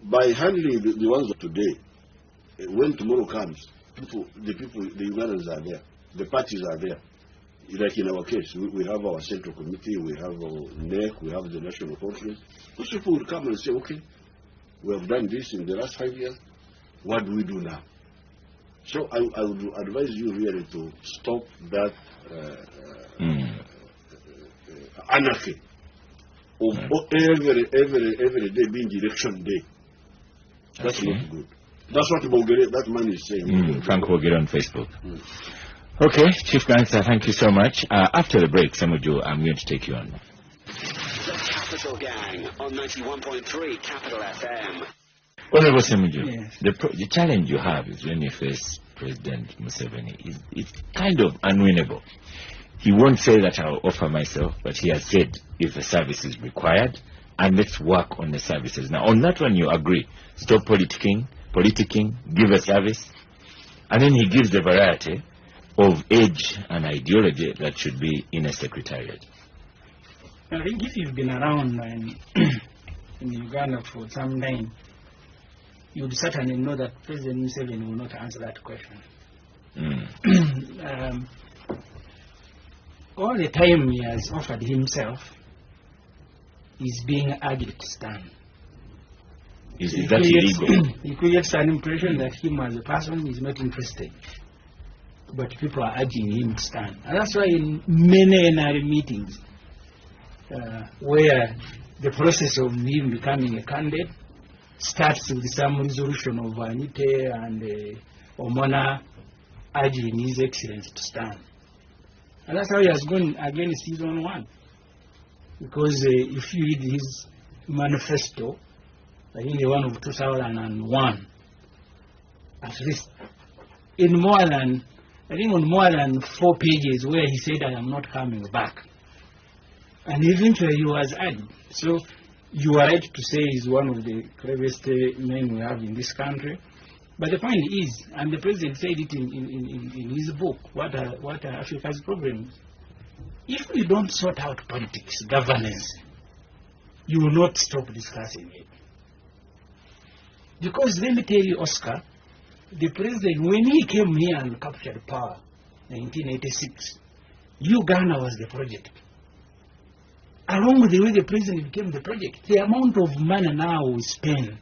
by handling the ones of today, when tomorrow comes, the Ugandans are there, the parties are there. Like in our case, we have our central committee, we have our NEC, we have the national conference. Those people will come and say, okay, we have done this in the last 5 years, what do we do now? So I would advise you really to stop that anarchy of every day being election day. That's not good. That's what that man is saying. Frank Bogerere on Facebook. Okay, Chief Gangster, thank you so much. After the break, Ssemujju, I'm going to take you on. The Capital Gang on 91.3 Capital FM. Honorable Ssemujju, yes. The challenge you have is when you face President Museveni, it's kind of unwinnable. He won't say that I'll offer myself, but he has said if a service is required, and let's work on the services. Now, on that one you agree. Stop politicking, give a service. And then he gives the variety of age and ideology that should be in a secretariat. I think if you've been around in Uganda for some time, you would certainly know that President Museveni will not answer that question. All the time he has offered himself is being urged to stand. Is that illegal? He creates an impression that him as a person is not interested. But people are urging him to stand. And that's why in many NRA meetings, where the process of him becoming a candidate starts with some resolution of Ekutte and Omona urging His Excellency to stand. And that's how he has gone against season 1. Because if you read his manifesto, I think the one of 2001, at least, on more than 4 pages where he said, I am not coming back. And eventually he was added. So you are right to say he's one of the cleverest men we have in this country. But the point is, and the President said it in his book, What are Africa's Problems? If we don't sort out politics, governance, you will not stop discussing it. Because let me tell you, Oscar, the President, when he came here and captured power, 1986, Uganda was the project. Along with the way the President became the project, the amount of money now we spend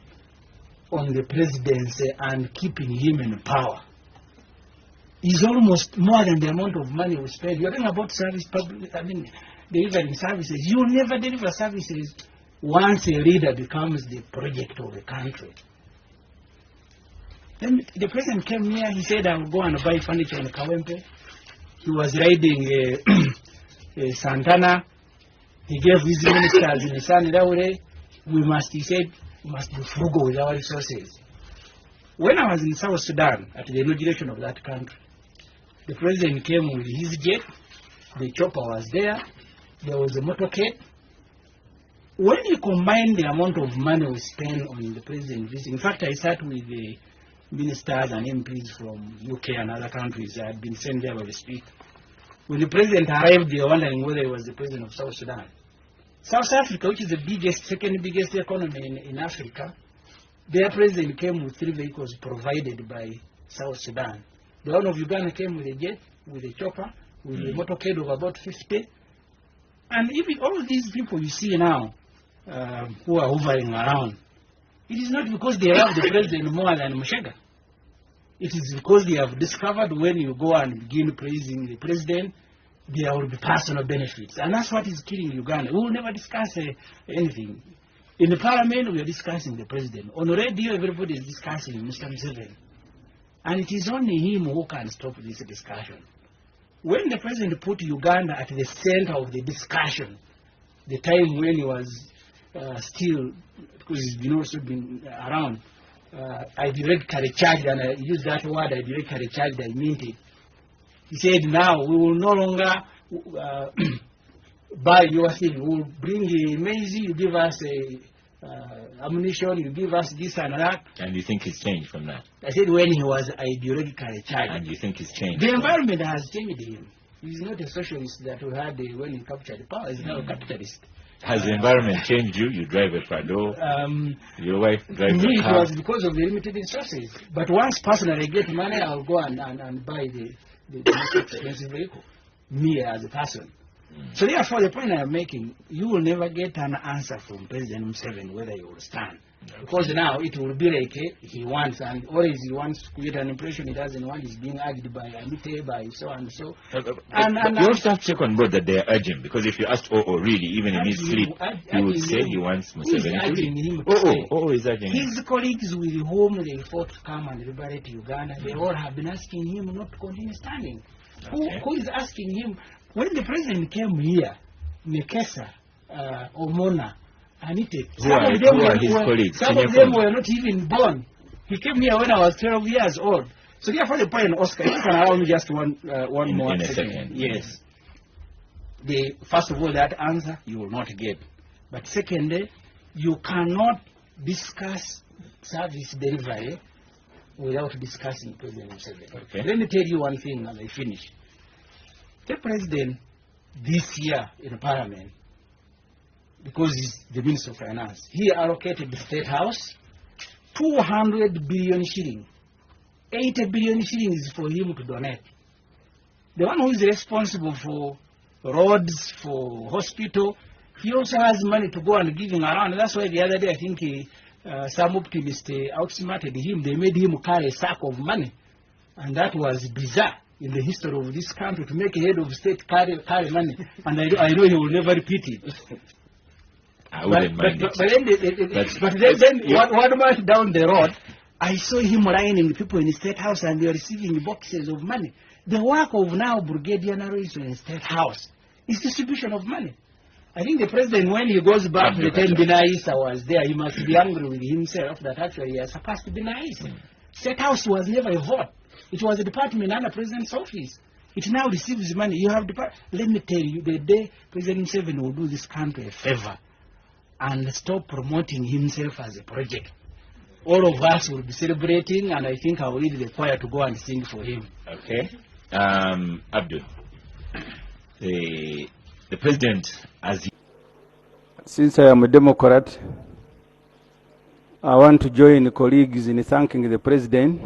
on the presidency and keeping him in power is almost more than the amount of money we spend. You're talking about delivering services. You will never deliver services once a leader becomes the project of the country. Then the President came here, he said, I will go and buy furniture in Kawempe. He was riding Santana. He gave his ministers in the Sun Raure. He said, we must be frugal with our resources. When I was in South Sudan, at the inauguration of that country, the President came with his jet, the chopper was there was a motorcade. When you combine the amount of money we spend on the President visit, in fact, I sat with the ministers and MPs from UK and other countries. I had been sent there by the Speaker. When the President arrived, they were wondering whether he was the President of South Sudan. South Africa, which is the second biggest economy in Africa, their President came with 3 vehicles provided by South Sudan. The one of Uganda came with a jet, with a chopper, with a motorcade of about 50. And even all these people you see now who are hovering around, it is not because they love the President more than Mushega. It is because they have discovered when you go and begin praising the President, there will be personal benefits. And that's what is killing Uganda. We will never discuss anything. In the Parliament, we are discussing the President. On the radio, everybody is discussing Mr. Museveni. And it is only him who can stop this discussion. When the President put Uganda at the center of the discussion, the time when he was still, because he's also been around, ideologically charged, and I use that word, ideologically charged, I meant it. He said, now we will no longer buy your thing. We will bring maize, you give us ammunition, you give us this and that. And you think he's changed from that? I said when he was ideologically charged. And you think he's changed? The environment has changed him. He's not a socialist that we had when he captured power. He's now a capitalist. Has the environment changed you? You drive a Prado. Your wife drives me, a car. It was because of the limited resources. But once personally I get money, I'll go and buy the most expensive vehicle. Me as a person. So therefore, the point I am making, you will never get an answer from President Museveni whether he will stand. Because now it will be like he wants, and always he wants to create an impression he doesn't want. He's being urged by Ekutte, by so and so. And you also have to check on board that they are urging, because if you ask really, even in his sleep, he would say he wants Museveni to leave. He's urging him. His colleagues with whom they fought to come and liberate Uganda, they all have been asking him not to continue standing. Okay. Who is asking him? When the president came here, Mekesa, Omona, Anite, some of them were not even born. He came here when I was 12 years old. So therefore the point, Oscar, if you can allow me just one more in a second. second. Yes. First of all, that answer you will not get. But secondly, you cannot discuss service delivery without discussing President Museveni. Okay. Let me tell you one thing as I finish. The president this year in Parliament, because he's the Minister of Finance, he allocated the State House 200 billion shillings. 80 billion shillings for him to donate. The one who is responsible for roads, for hospital, he also has money to go and give him around. That's why the other day I think some optimists outsmarted him. They made him carry a sack of money. And that was bizarre in the history of this country, to make a head of state carry money. And I know he will never repeat it. I wouldn't mind it. But then one month down the road, I saw him lining people in the State House and they are receiving boxes of money. The work of now Brigadier Narrows in the State House is distribution of money. I think the president, when he goes back to the time Binaisa was there, he must be angry with himself that actually he has surpassed Binaisa. State House was never a vote. It was a department under the president's office. It now receives money. You have let me tell you, the day President Museveni will do this country a favor and stop promoting himself as a project, all of us will be celebrating, and I think I will lead the choir to go and sing for him. Okay. Abdul, the president, since I am a Democrat, I want to join colleagues in thanking the president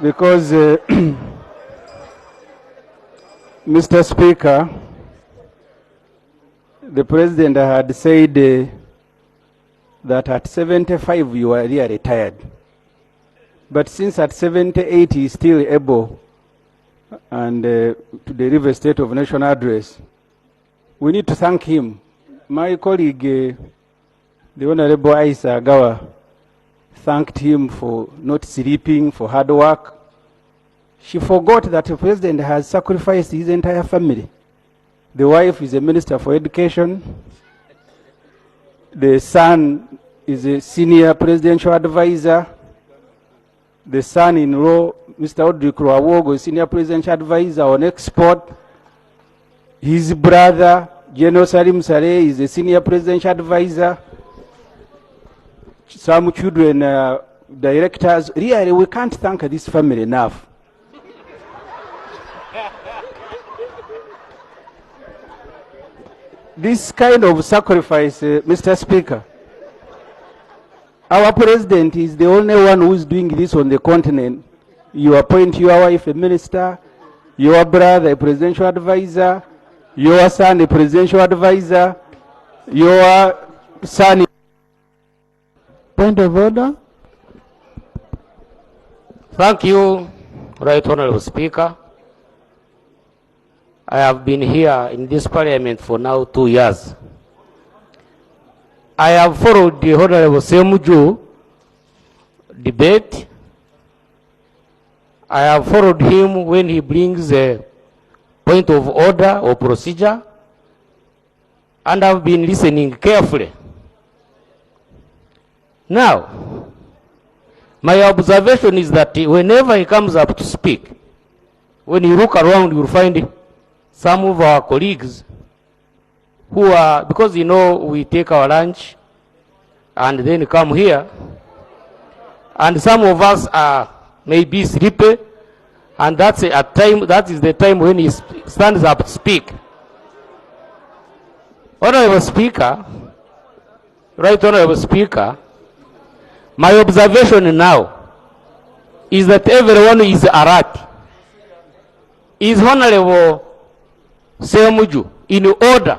because Mr. Speaker, the president had said that at 75 you are really retired. But since at 78 he is still able and to deliver a State of Nation address, we need to thank him. My colleague, the Honorable Aisa Agawa, thanked him for not sleeping, for hard work. She forgot that the president has sacrificed his entire family. The wife is a minister for education. The son is a senior presidential advisor. The son-in-law, Mr. Audrey Kroawogo, is senior presidential advisor on export. His brother, General Salim Saleh, is a senior presidential advisor. Some children, directors. Really, we can't thank this family enough. This kind of sacrifice, Mr. Speaker, our president is the only one who is doing this on the continent. You appoint your wife a minister, your brother a presidential advisor, your son a presidential advisor, your son... Point of order. Thank you, Right Honorable Speaker. I have been here in this Parliament for now 2 years. I have followed the Honorable Ssemujju debate. I have followed him when he brings a point of order or procedure, and I've been listening carefully. Now, my observation is that whenever he comes up to speak, when you look around, you'll find some of our colleagues who are, because you know we take our lunch and then come here, and some of us are maybe sleepy, and that is the time when he stands up to speak. Honorable Speaker, Right Honorable Speaker, my observation now is that everyone is alert. Is Honorable Ssemujju in order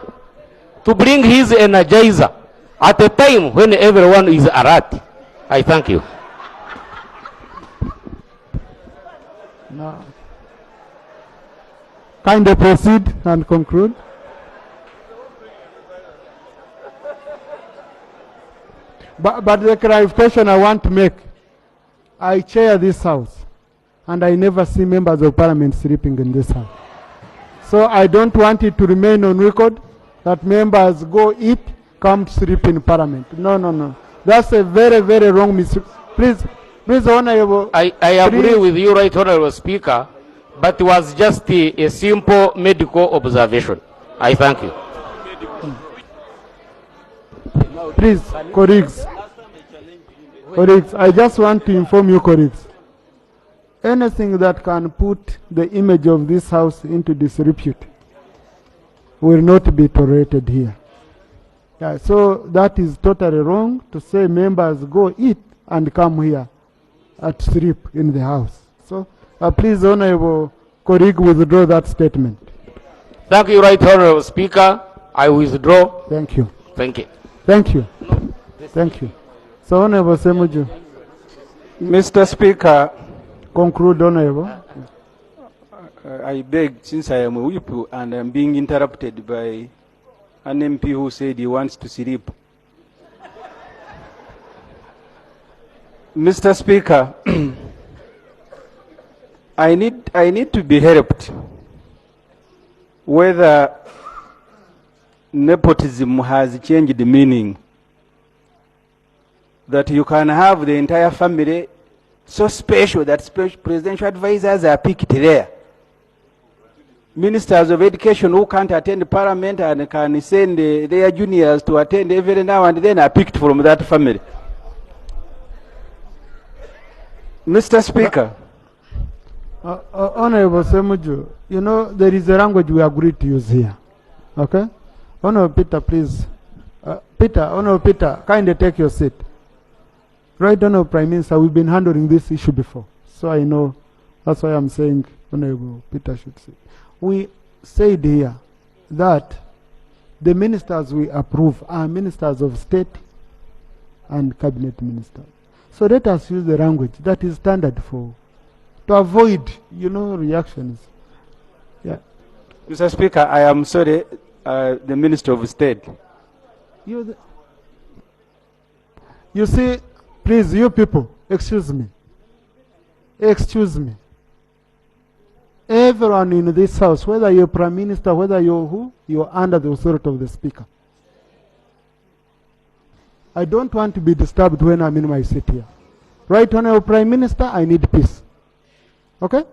to bring his energizer at a time when everyone is alert? I thank you. Now, kindly proceed and conclude. But the clarification I want to make, I chair this house, and I never see members of parliament sleeping in this house. So I don't want it to remain on record that members go eat, come sleep in parliament. No, no, no. That's a very, very wrong message. Please, Honorable. I agree with you, Right Honorable Speaker, but it was just a simple medical observation. I thank you. Please, colleagues, I just want to inform you, colleagues, anything that can put the image of this house into disrepute will not be tolerated here. Yeah, so that is totally wrong to say members go eat and come here at sleep in the house. So please, Honorable colleague, withdraw that statement. Thank you, Right Honorable Speaker. I withdraw. Thank you. Thank you. Thank you. Thank you. So, Honorable Ssemujju. Mr. Speaker, conclude, Honorable. I beg, since I am a whip and I'm being interrupted by an MP who said he wants to sleep. Mr. Speaker, I need to be helped whether nepotism has changed the meaning. That you can have the entire family so special that special presidential advisors are picked there. Ministers of education who can't attend parliament and can send their juniors to attend every now and then are picked from that family. Mr. Speaker. Honorable Ssemujju, you know, there is a language we agreed to use here. Okay? Honorable Peter, please. Honorable Peter, kindly take your seat. Right, Honorable Prime Minister, we've been handling this issue before. So I know, that's why I'm saying Honorable Peter should sit. We said here that the ministers we approve are ministers of state and cabinet ministers. So let us use the language that is standard for, to avoid, you know, reactions. Yeah. Mr. Speaker, I am sorry, the Minister of State. You see, please, you people, excuse me. Excuse me. Everyone in this house, whether you're Prime Minister, whether you're who, you're under the authority of the Speaker. I don't want to be disturbed when I'm in my seat here. Right, Honorable Prime Minister, I need peace. Okay?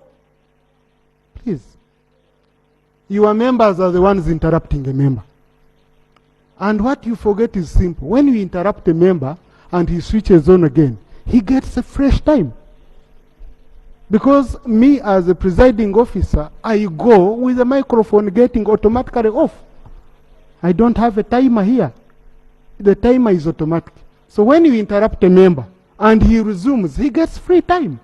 Please. Your members are the ones interrupting a member. And what you forget is simple. When you interrupt a member and he switches on again, he gets a fresh time. Because me as a presiding officer, I go with the microphone getting automatically off. I don't have a timer here. The timer is automatic. So when you interrupt a member and he resumes, he gets free time.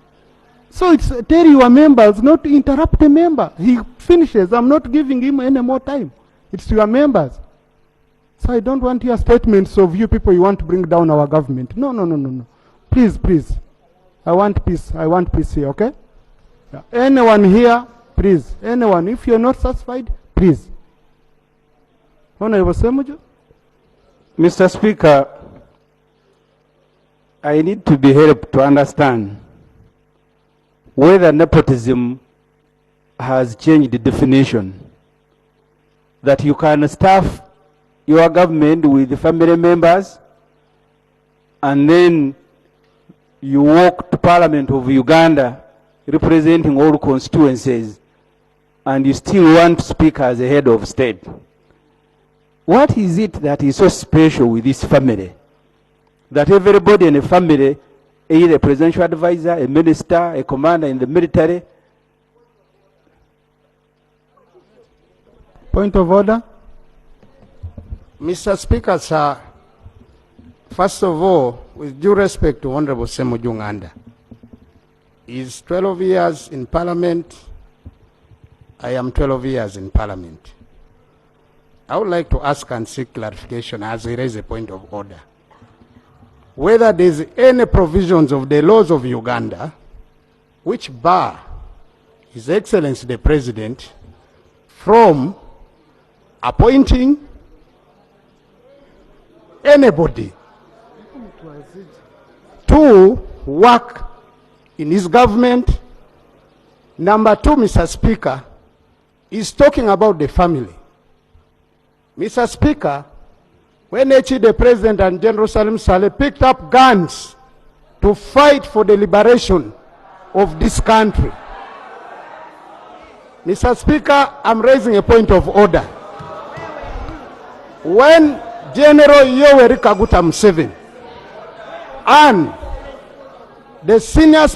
So it's tell your members not to interrupt a member. He finishes. I'm not giving him any more time. It's your members. So I don't want your statements of you people you want to bring down our government. No, no, no, no, no. Please, please. I want peace. I want peace here, okay? Yeah. Anyone here, please. Anyone, if you're not satisfied, please. Honorable Ssemujju. Mr. Speaker, I need to be helped to understand whether nepotism has changed the definition. That you can staff your government with the family members and then you walk to Parliament of Uganda representing all constituencies and you still want to speak as a head of state. What is it that is so special with this family? That everybody in the family either a presidential advisor, a minister, a commander in the military. Point of order. Mr. Speaker, sir, first of all, with due respect to Honorable Ssemujju Nganda, he's 12 years in Parliament. I am 12 years in Parliament. I would like to ask and seek clarification as he raised a point of order, whether there is any provisions of the laws of Uganda which bar His Excellency the President from appointing anybody to work in his government. Number two, Mr. Speaker, is talking about the family. Mr. Speaker, when the President and General Salim Saleh picked up guns to fight for the liberation of this country, Mr. Speaker, I'm raising a point of order. When General Yoweri Kaguta Museveni and the senior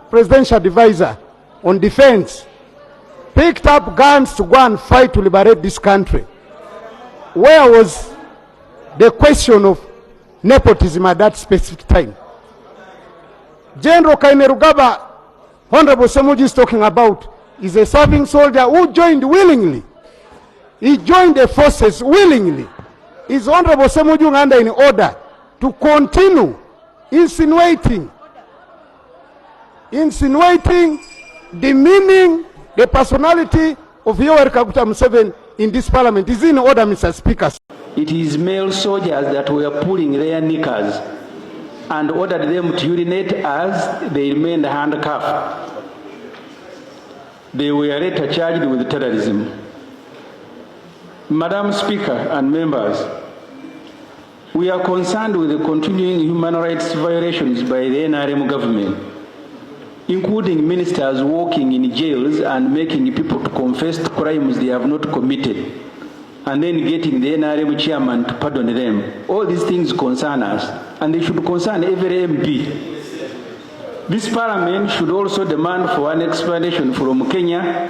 presidential advisor on defense picked up guns to go and fight to liberate this country, where was the question of nepotism at that specific time? General Kainerugaba, Honorable Ssemujju is talking about, is a serving soldier who joined willingly. He joined the forces willingly. Is Honorable Ssemujju Nganda in order to continue insinuating, demeaning the personality of Yoweri Kaguta Museveni in this Parliament? Is in order, Mr. Speaker? It is male soldiers that were pulling their knickers and ordered them to urinate as they remained handcuffed. They were later charged with terrorism. Madam Speaker and members, we are concerned with the continuing human rights violations by the NRM government, including ministers working in jails and making people to confess to crimes they have not committed, and then getting the NRM chairman to pardon them. All these things concern us, and they should concern every MP. This Parliament should also demand for an explanation from Kenya.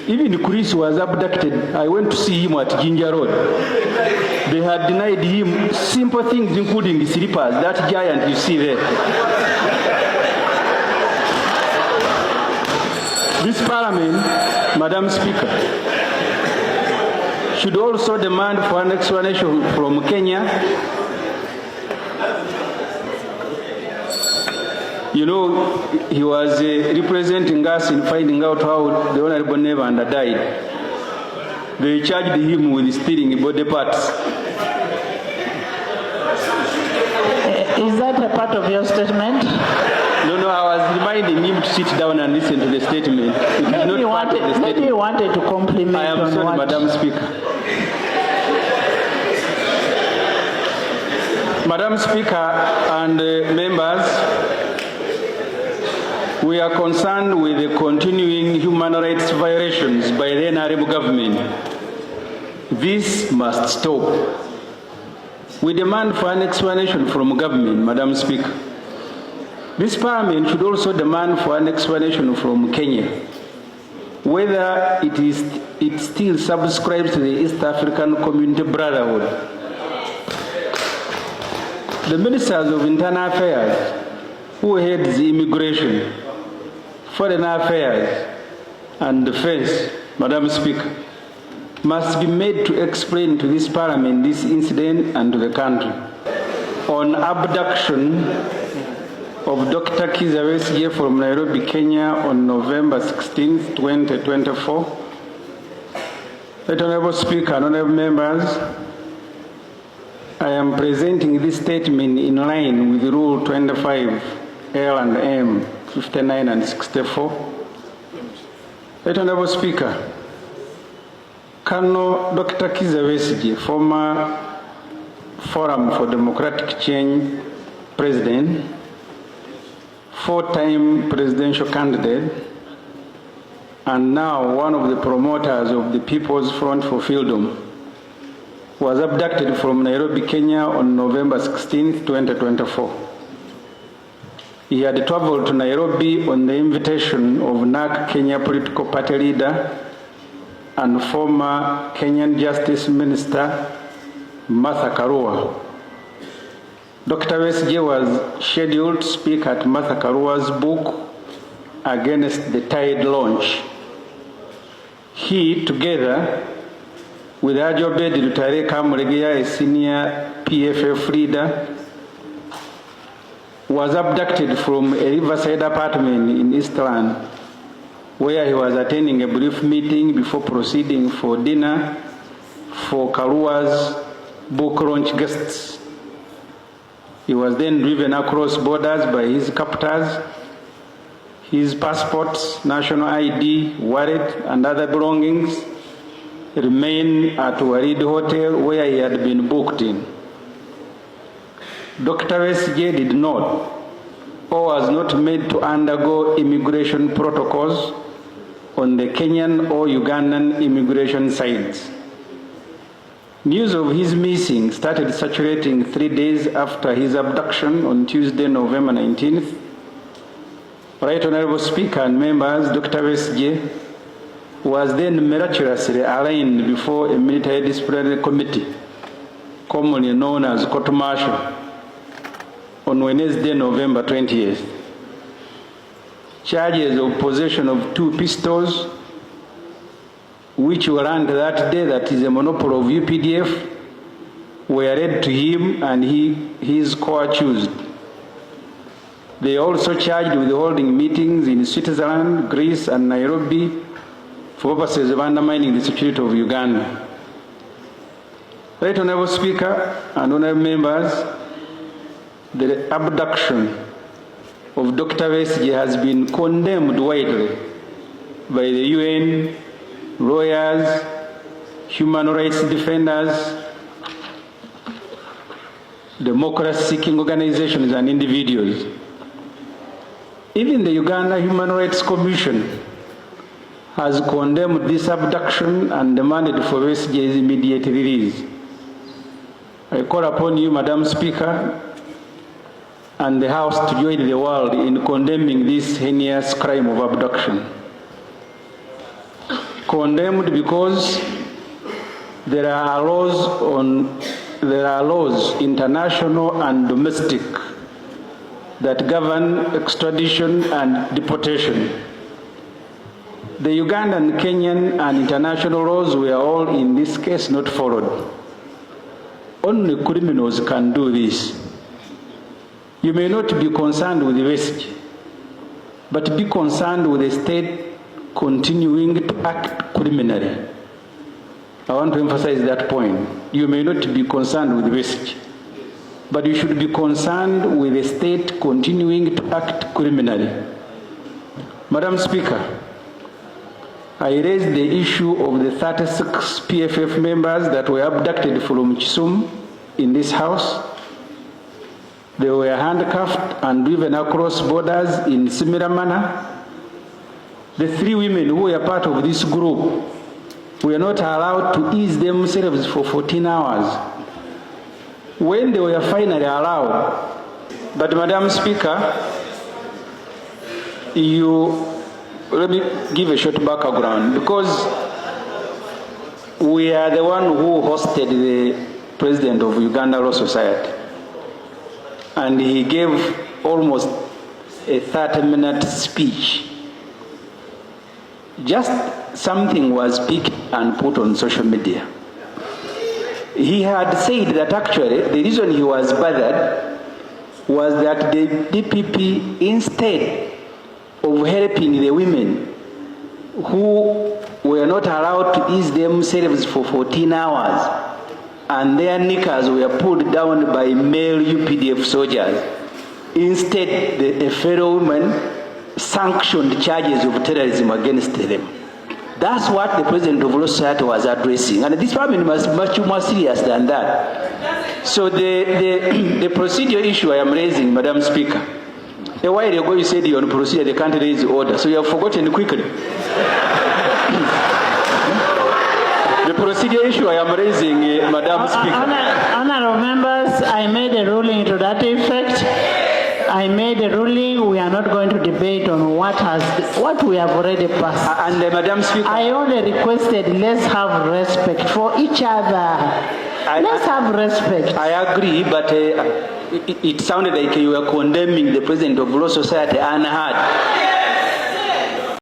Even Chris was abducted. I went to see him at Jinja Road. They had denied him simple things, including the slippers, that giant you see there. This Parliament, Madam Speaker, should also demand for an explanation from Kenya. You know, he was representing us in finding out how the Honorable Nganda died. They charged him with stealing body parts. Is that a part of your statement? No, I was reminding him to sit down and listen to the statement. Maybe you wanted to compliment. I am sorry, Madam Speaker. Madam Speaker and members, we are concerned with the continuing human rights violations by the NRM government. This must stop. We demand for an explanation from government, Madam Speaker. This Parliament should also demand for an explanation from Kenya, whether it still subscribes to the East African Community Brotherhood. The Ministers of Internal Affairs, who heads immigration, foreign affairs, and defense, Madam Speaker, must be made to explain to this Parliament this incident and to the country. On abduction of Dr. Kizza Besigye from Nairobi, Kenya on November 16, 2024, Honorable Speaker and honorable members, I am presenting this statement in line with Rule 25 L and M 59 and 64. Honorable Speaker, Colonel Dr. Kizza Besigye, former Forum for Democratic Change President, four-time presidential candidate, and now one of the promoters of the People's Front for Freedom, was abducted from Nairobi, Kenya on November 16, 2024. He had traveled to Nairobi on the invitation of NARC Kenya political party leader and former Kenyan Justice Minister Martha Karua. Dr. Besigye was scheduled to speak at Martha Karua's book Against the Tide launch. He, together with Ajobed Lutare Kamuregeya, a senior PFF leader, was abducted from a riverside apartment in Eastland, where he was attending a brief meeting before proceeding for dinner for Karua's book launch guests. He was then driven across borders by his captors. His passports, national ID, wallet, and other belongings remained at Warid Hotel, where he had been booked in. Dr. Besigye did not or was not made to undergo immigration protocols on the Kenyan or Ugandan immigration sites. News of his missing started circulating 3 days after his abduction on Tuesday, November 19th. Right Honorable Speaker and members, Dr. Besigye was then miraculously arraigned before a military disciplinary committee, commonly known as court martial, on Wednesday, November 20th. Charges of possession of 2 pistols, which were learned that day that is a monopoly of UPDF, were read to him and he is co-accused. They also charged with holding meetings in Switzerland, Greece, and Nairobi for purposes of undermining the security of Uganda. Right Honorable Speaker and honorable members, the abduction of Dr. Besigye has been condemned widely by the UN, lawyers, human rights defenders, democracy-seeking organizations, and individuals. Even the Uganda Human Rights Commission has condemned this abduction and demanded for Besigye's immediate release. I call upon you, Madam Speaker, and the House to join the world in condemning this heinous crime of abduction. Condemned because there are laws, international and domestic, that govern extradition and deportation. The Ugandan, Kenyan, and international laws were all in this case not followed. Only criminals can do this. You may not be concerned with the risk, but be concerned with the state continuing to act criminally. I want to emphasize that point. You may not be concerned with risk, but you should be concerned with the state continuing to act criminally. Madam Speaker, I raised the issue of the 36 PFF members that were abducted from Kisumu in this House. They were handcuffed and driven across borders in similar manner. The 3 women who were part of this group were not allowed to ease themselves for 14 hours. When they were finally allowed, but Madam Speaker, let me give a short background, because we are the one who hosted the President of Uganda Law Society, and he gave almost a 30-minute speech. Just something was picked and put on social media. He had said that actually the reason he was bothered was that the DPP, instead of helping the women who were not allowed to ease themselves for 14 hours and their knickers were pulled down by male UPDF soldiers, instead a fellow woman sanctioned charges of terrorism against them. That's what the President of Law Society was addressing. And this problem was much more serious than that. So the procedure issue I am raising, Madam Speaker, a while ago you said you're on procedure, they can't raise order, so you have forgotten quickly. The procedure issue I am raising, Madam Speaker. Honorable members, I made a ruling to that effect. I made a ruling. We are not going to debate on what we have already passed. And Madam Speaker, I only requested, let's have respect for each other. Let's have respect. I agree, but it sounded like you were condemning the president of Law Society unheard.